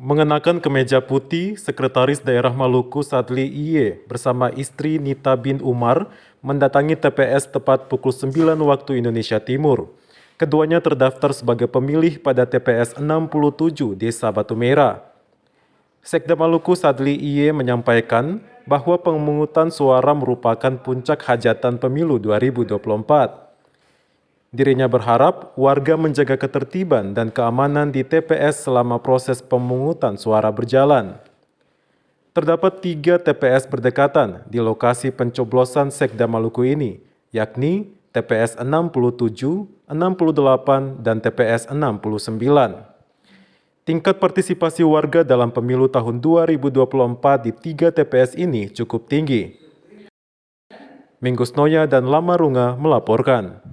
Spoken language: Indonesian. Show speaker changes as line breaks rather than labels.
Mengenakan kemeja putih, Sekretaris Daerah Maluku Sadli Iye bersama istri Nita bin Umar mendatangi TPS tepat pukul 9 waktu Indonesia Timur. Keduanya terdaftar sebagai pemilih pada TPS 67 Desa Batu Merah. Sekda Maluku Sadli Iye menyampaikan bahwa pemungutan suara merupakan puncak hajatan pemilu 2024. Dirinya berharap warga menjaga ketertiban dan keamanan di TPS selama proses pemungutan suara berjalan. Terdapat 3 TPS berdekatan di lokasi pencoblosan Sekda Maluku ini, yakni TPS 67, 68, dan TPS 69. Tingkat partisipasi warga dalam pemilu tahun 2024 di 3 TPS ini cukup tinggi. Minggus Noya dan Lama Runga melaporkan.